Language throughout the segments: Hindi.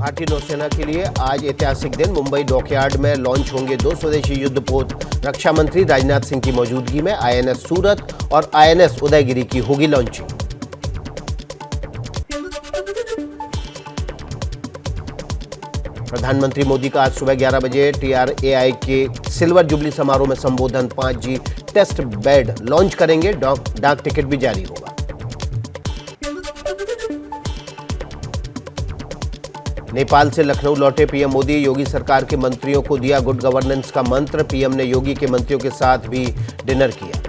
भारतीय नौसेना के लिए आज ऐतिहासिक दिन। मुंबई डॉकयार्ड में लॉन्च होंगे 2 स्वदेशी युद्धपोत। रक्षा मंत्री राजनाथ सिंह की मौजूदगी में आईएनएस सूरत और आईएनएस उदयगिरी की होगी लॉन्चिंग। प्रधानमंत्री मोदी का आज सुबह 11 बजे TRAI के सिल्वर जुबली समारोह में संबोधन। 5G टेस्ट बेड लॉन्च करेंगे। डाक टिकट भी जारी होगा। नेपाल से लखनऊ लौटे पीएम मोदी। योगी सरकार के मंत्रियों को दिया गुड गवर्नेंस का मंत्र। पीएम ने योगी के मंत्रियों के साथ भी डिनर किया।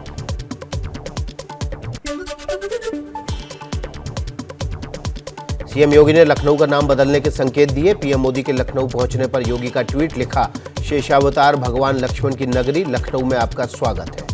सीएम योगी ने लखनऊ का नाम बदलने के संकेत दिए। पीएम मोदी के लखनऊ पहुंचने पर योगी का ट्वीट लिखा, शेषावतार भगवान लक्ष्मण की नगरी लखनऊ में आपका स्वागत है।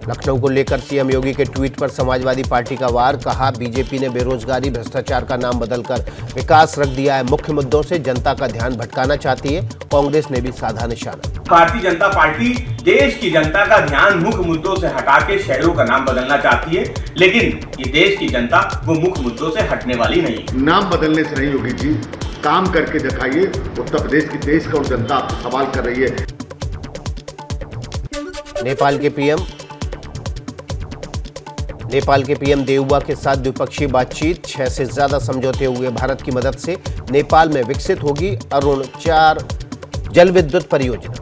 लखनऊ को लेकर सीएम योगी के ट्वीट पर समाजवादी पार्टी का वार। कहा, बीजेपी ने बेरोजगारी भ्रष्टाचार का नाम बदलकर विकास रख दिया है। मुख्य मुद्दों से जनता का ध्यान भटकाना चाहती है। कांग्रेस ने भी साधा निशाना। भारतीय जनता पार्टी देश की जनता का ध्यान मुख्य मुद्दों से हटा के शहरों का नाम बदलना चाहती है, लेकिन ये देश की जनता वो मुख्य मुद्दों से हटने वाली नहीं है। नाम बदलने से नहीं योगी जी, काम करके दिखाइए। उत्तर प्रदेश की देश का और जनता आपसे सवाल कर रही है। नेपाल के पीएम देउबा के साथ द्विपक्षीय बातचीत। 6 से ज्यादा समझौते हुए। भारत की मदद से नेपाल में विकसित होगी अरुण 4 जल विद्युत परियोजना।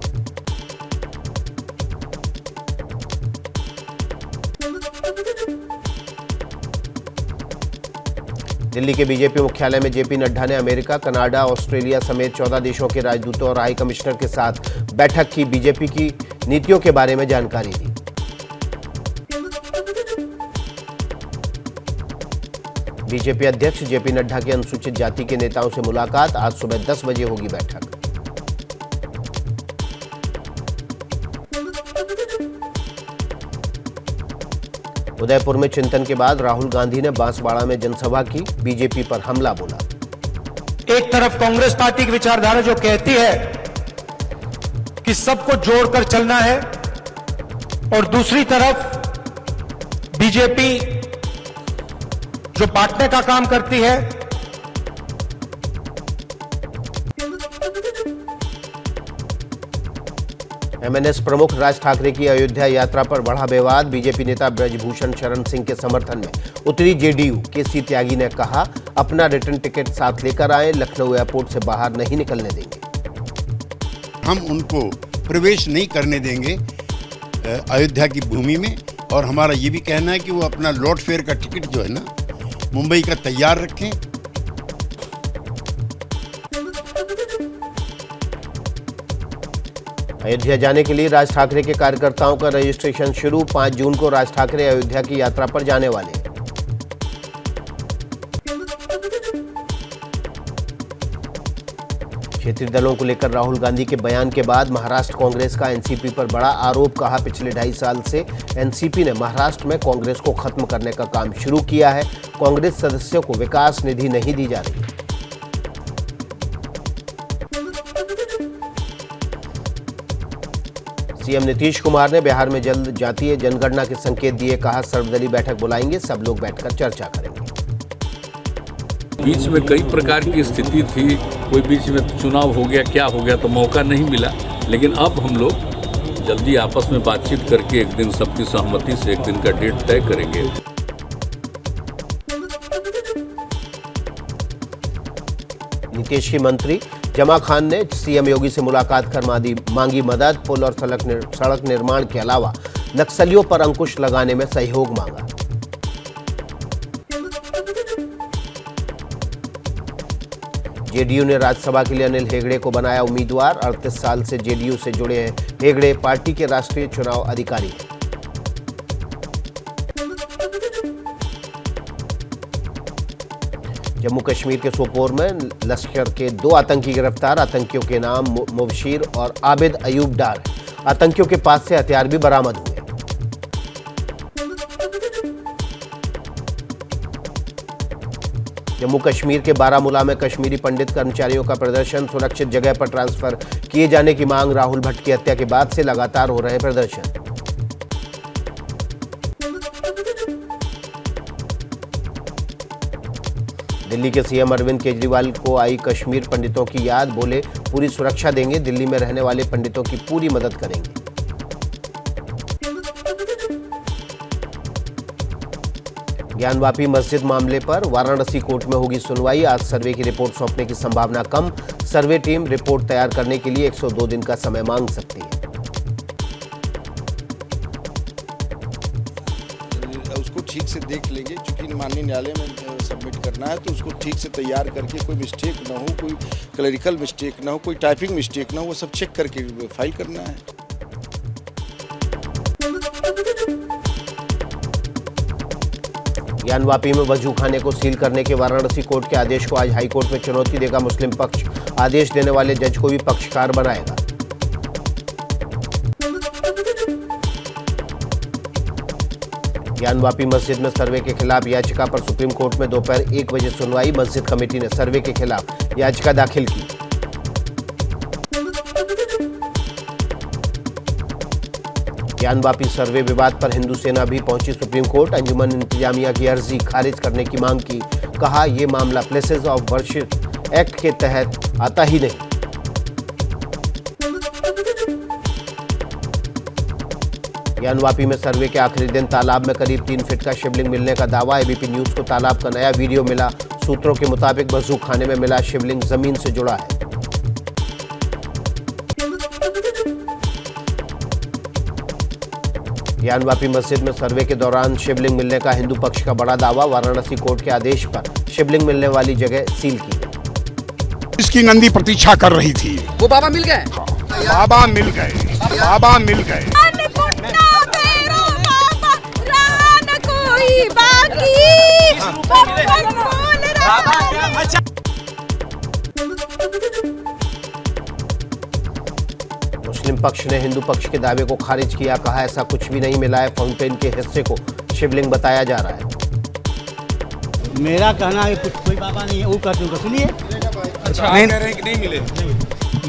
दिल्ली के बीजेपी मुख्यालय में जेपी नड्डा ने अमेरिका, कनाडा, ऑस्ट्रेलिया समेत 14 देशों के राजदूतों और हाई कमिश्नर के साथ बैठक की। बीजेपी की नीतियों के बारे में जानकारी दी। बीजेपी अध्यक्ष जेपी नड्डा की अनुसूचित जाति के नेताओं से मुलाकात। आज सुबह 10 बजे होगी बैठक। उदयपुर में चिंतन के बाद राहुल गांधी ने बांसवाड़ा में जनसभा की। बीजेपी पर हमला बोला। एक तरफ कांग्रेस पार्टी की विचारधारा जो कहती है कि सबको जोड़कर चलना है, और दूसरी तरफ बीजेपी जो बांटने का काम करती है। एमएनएस प्रमुख राज ठाकरे की अयोध्या यात्रा पर बढ़ा विवाद। बीजेपी नेता ब्रजभूषण शरण सिंह के समर्थन में उतरी जेडीयू। केसी त्यागी ने कहा, अपना रिटर्न टिकट साथ लेकर आए। लखनऊ एयरपोर्ट से बाहर नहीं निकलने देंगे। हम उनको प्रवेश नहीं करने देंगे अयोध्या की भूमि में। और हमारा ये भी कहना है कि वो अपना लौट फेयर का टिकट जो है ना मुंबई का तैयार रखें। अयोध्या जाने के लिए राज ठाकरे के कार्यकर्ताओं का रजिस्ट्रेशन शुरू। 5 जून को राज ठाकरे अयोध्या की यात्रा पर जाने वाले। क्षेत्रीय दलों को लेकर राहुल गांधी के बयान के बाद महाराष्ट्र कांग्रेस का एनसीपी पर बड़ा आरोप। कहा, पिछले 2.5 साल से एनसीपी ने महाराष्ट्र में कांग्रेस को खत्म करने का काम शुरू किया है। कांग्रेस सदस्यों को विकास निधि नहीं दी जा रही। सीएम नीतीश कुमार ने बिहार में जल्द जातीय जनगणना के संकेत दिए। कहा, सर्वदलीय बैठक बुलाएंगे, सब लोग बैठकर चर्चा करेंगे। बीच में कई प्रकार की स्थिति थी, कोई बीच में चुनाव हो गया, क्या हो गया, तो मौका नहीं मिला। लेकिन अब हम लोग जल्दी आपस में बातचीत करके एक दिन सबकी सहमति से एक दिन का डेट तय करेंगे। नीतीश की मंत्री जमा खान ने सीएम योगी से मुलाकात कर मांगी मदद। पुल और सड़क निर्माण के अलावा नक्सलियों पर अंकुश लगाने में सहयोग मांगा। जेडीयू ने राज्यसभा के लिए अनिल हेगड़े को बनाया उम्मीदवार। 38 साल से जेडीयू से जुड़े हैं हेगड़े। पार्टी के राष्ट्रीय चुनाव अधिकारी हैं। जम्मू कश्मीर के सोपोर में लश्कर के 2 आतंकी गिरफ्तार। आतंकियों के नाम मुबशीर और आबिद अयूब डार। आतंकियों के पास से हथियार भी बरामद हुए। जम्मू कश्मीर के बारामूला में कश्मीरी पंडित कर्मचारियों का प्रदर्शन। सुरक्षित जगह पर ट्रांसफर किए जाने की मांग। राहुल भट्ट की हत्या के बाद से लगातार हो रहे प्रदर्शन। दिल्ली के सीएम अरविंद केजरीवाल को आई कश्मीर पंडितों की याद, बोले पूरी सुरक्षा देंगे, दिल्ली में रहने वाले पंडितों की पूरी मदद करेंगे। ज्ञानवापी मस्जिद मामले पर वाराणसी कोर्ट में होगी सुनवाई, आज सर्वे की रिपोर्ट सौंपने की संभावना कम, सर्वे टीम रिपोर्ट तैयार करने के लिए 102 दिन का समय मांग सकती है। उसको ठीक से देख लेंगे, चूंकि माननीय न्यायालय में सबमिट करना है तो उसको ठीक से तैयार करके कोई मिस्टेक ना हो, कोई क्लरिकल मिस्टेक ना हो, कोई टाइपिंग मिस्टेक ना हो, वो सब चेक करके फाइल करना है। ज्ञानवापी में वजू खाने को सील करने के वाराणसी कोर्ट के आदेश को आज हाईकोर्ट में चुनौती देगा मुस्लिम पक्ष, आदेश देने वाले जज को भी पक्षकार बनाएगा। ज्ञानवापी मस्जिद में सर्वे के खिलाफ याचिका पर सुप्रीम कोर्ट में दोपहर 1 बजे सुनवाई, मस्जिद कमेटी ने सर्वे के खिलाफ याचिका दाखिल की। ज्ञानवापी सर्वे विवाद पर हिंदू सेना भी पहुंची सुप्रीम कोर्ट, अंजुमन इंतजामिया की अर्जी खारिज करने की मांग की, कहा यह मामला प्लेसेस ऑफ वर्शिप एक्ट के तहत आता ही नहीं। ज्ञानवापी में सर्वे के आखिरी दिन तालाब में करीब 3 फीट का शिवलिंग मिलने का दावा, एबीपी न्यूज को तालाब का नया वीडियो मिला, सूत्रों के मुताबिक वजू खाने में मिला शिवलिंग जमीन से जुड़ा है। ज्ञानवापी मस्जिद में सर्वे के दौरान शिवलिंग मिलने का हिंदू पक्ष का बड़ा दावा, वाराणसी कोर्ट के आदेश पर शिवलिंग मिलने वाली जगह सील की गई। इसकी नंदी प्रतीक्षा कर रही थी, वो बाबा मिल गए। बाबा मिल गए, बाबा मिल गए। मुस्लिम पक्ष ने हिंदू पक्ष के दावे को खारिज किया, कहा ऐसा कुछ भी नहीं मिला है, फाउंटेन के हिस्से को शिवलिंग बताया जा रहा है। मेरा कहना है कुछ कोई बाबा नहीं है, वो कहते हैं सुनिए। अच्छा, आप कह रहे हैं कि नहीं मिले?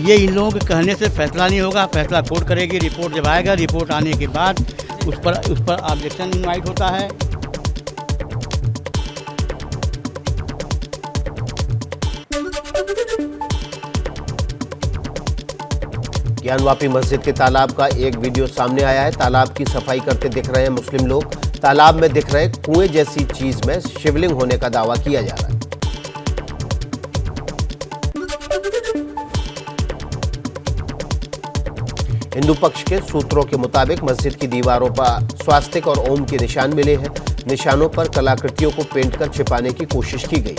ये इन लोगों के कहने से फैसला नहीं होगा, फैसला कोर्ट करेगी, रिपोर्ट जब आएगा, रिपोर्ट आने के बाद उस पर ऑब्जेक्शन इनवाइट होता है। ज्ञानवापी मस्जिद के तालाब का एक वीडियो सामने आया है, तालाब की सफाई करते दिख रहे हैं मुस्लिम लोग, तालाब में दिख रहे कुएं जैसी चीज में शिवलिंग होने का दावा किया जा रहा है। हिंदू पक्ष के सूत्रों के मुताबिक मस्जिद की दीवारों पर स्वास्तिक और ओम के निशान मिले हैं, निशानों पर कलाकृतियों को पेंट कर छिपाने की कोशिश की गई।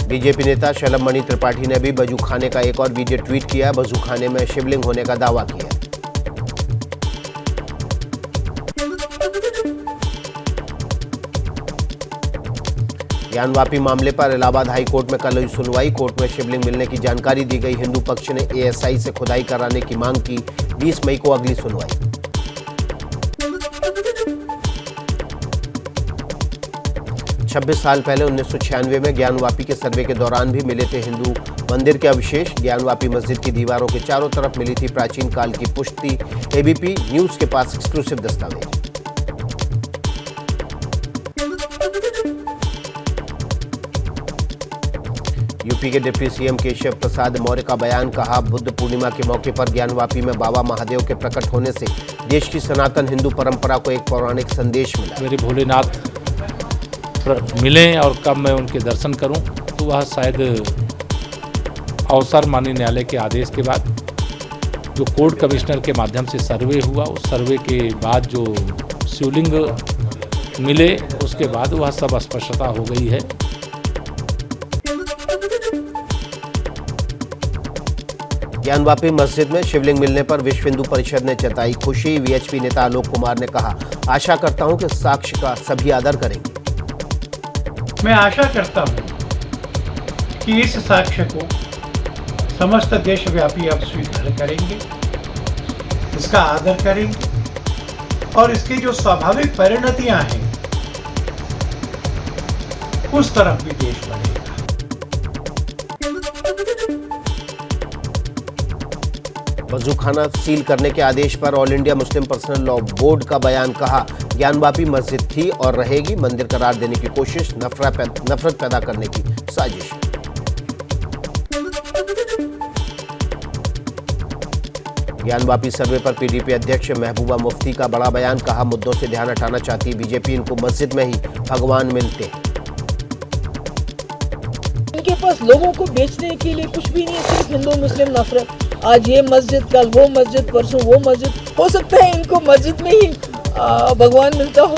बीजेपी नेता शलभ मणि त्रिपाठी ने भी वजू खाने का एक और वीडियो ट्वीट किया, वजू खाने में शिवलिंग होने का दावा किया। ज्ञानवापी मामले पर इलाहाबाद हाई कोर्ट में कल हुई सुनवाई, कोर्ट में शिवलिंग मिलने की जानकारी दी गई, हिंदू पक्ष ने एएसआई से खुदाई कराने की मांग की, 20 मई को अगली सुनवाई। छब्बीस साल पहले 1996 में ज्ञानवापी के सर्वे के दौरान भी मिले थे हिंदू मंदिर के अवशेष, ज्ञानवापी मस्जिद की दीवारों के चारों तरफ मिली थी प्राचीन काल की पुश्ती, एबीपी न्यूज के पास एक्सक्लूसिव दस्तावेज। यूपी के डिप्टी सीएम केशव प्रसाद मौर्य का बयान, कहा बुद्ध पूर्णिमा के मौके पर ज्ञानवापी में बाबा महादेव के प्रकट होने से देश की सनातन हिंदू परंपरा को एक पौराणिक संदेश मिला। मेरे भोलेनाथ मिलें और कब मैं उनके दर्शन करूं, तो वह शायद अवसर माननीय न्यायालय के आदेश के बाद जो कोर्ट कमिश्नर के माध्यम से सर्वे हुआ, उस सर्वे के बाद जो शिवलिंग मिले उसके बाद वह सब स्पष्टता हो गई है। ज्ञानवापी मस्जिद में शिवलिंग मिलने पर विश्व हिंदू परिषद ने जताई खुशी, वीएचपी नेता आलोक कुमार ने कहा, आशा करता हूं कि साक्ष्य का सभी आदर करेंगे। मैं आशा करता हूं कि इस साक्ष्य को समस्त देशव्यापी अब स्वीकार करेंगे, इसका आदर करेंगे और इसकी जो स्वाभाविक परिणतियां हैं उस तरफ भी देश बढ़ेगा। वजूखाना सील करने के आदेश पर all India Muslim personal law board का बयान, कहा ज्ञानवापी मस्जिद थी और रहेगी, मंदिर करार देने की कोशिश नफरत पैदा करने की साजिश। ज्ञानवापी सर्वे पर पीडीपी अध्यक्ष महबूबा मुफ्ती का बड़ा बयान, कहा मुद्दों से ध्यान हटाना चाहती बीजेपी, इनको मस्जिद में ही भगवान मिलते हैं। इनके पास लोगों को बेचने के लिए कुछ भी नहीं है, सिर्फ हिंदू मुस्लिम नफरत। आज ये मस्जिद, कल वो मस्जिद, परसों वो मस्जिद। हो सकता है इनको मस्जिद में ही भगवान मिलता हो।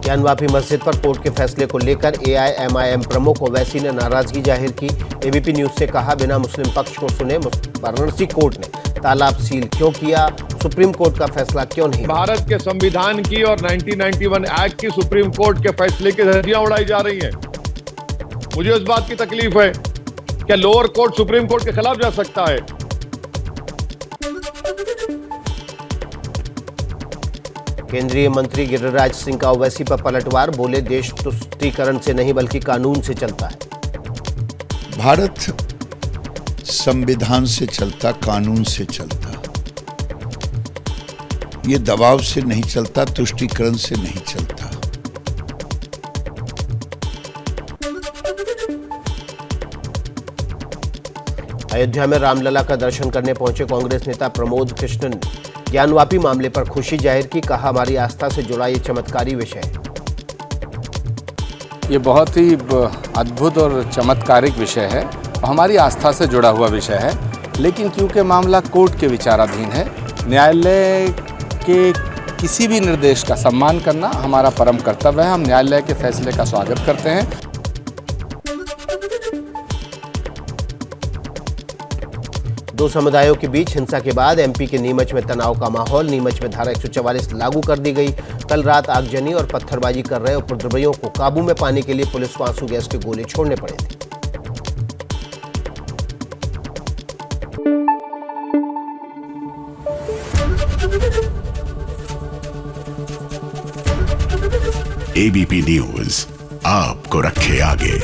ज्ञानवापी मस्जिद पर कोर्ट के फैसले को लेकर एआईएमआईएम प्रमुख ओवैसी ने नाराजगी जाहिर की। एबीपी न्यूज से कहा, बिना मुस्लिम पक्ष को सुने वाराणसी कोर्ट ने तालाब सील क्यों किया, सुप्रीम कोर्ट का फैसला क्यों नहीं। भारत के संविधान की और 1991 एक्ट की सुप्रीम कोर्ट के फैसले की धज्जियां उड़ाई जा रही हैं। मुझे इस बात की तकलीफ है कि लोअर कोर्ट सुप्रीम कोर्ट के खिलाफ जा सकता है। केंद्रीय मंत्री गिरिराज सिंह का ओवैसी पर पलटवार, बोले देश तुष्टीकरण से नहीं बल्कि कानून से चलता है। भारत संविधान से चलता, कानून से चलता, ये दबाव से नहीं चलता, तुष्टीकरण से नहीं चलता। अयोध्या में रामलला का दर्शन करने पहुंचे कांग्रेस नेता प्रमोद कृष्णन ने ज्ञानवापी मामले पर खुशी जाहिर की, कहा हमारी आस्था से जुड़ा ये चमत्कारी विषय है। ये बहुत ही अद्भुत और चमत्कारिक विषय है, हमारी आस्था से जुड़ा हुआ विषय है, लेकिन क्योंकि मामला कोर्ट के विचाराधीन है, न्यायालय के किसी भी निर्देश का सम्मान करना हमारा परम कर्तव्य है। हम न्यायालय के फैसले का स्वागत करते हैं। दो समुदायों के बीच हिंसा के बाद एमपी के नीमच में तनाव का माहौल, नीमच में धारा 144 लागू कर दी गई। कल रात आगजनी और पत्थरबाजी कर रहे उपद्रवियों को काबू में पाने के लिए पुलिस को आंसू गैस के गोले छोड़ने पड़े थे। एबीपी न्यूज आपको रखे आगे।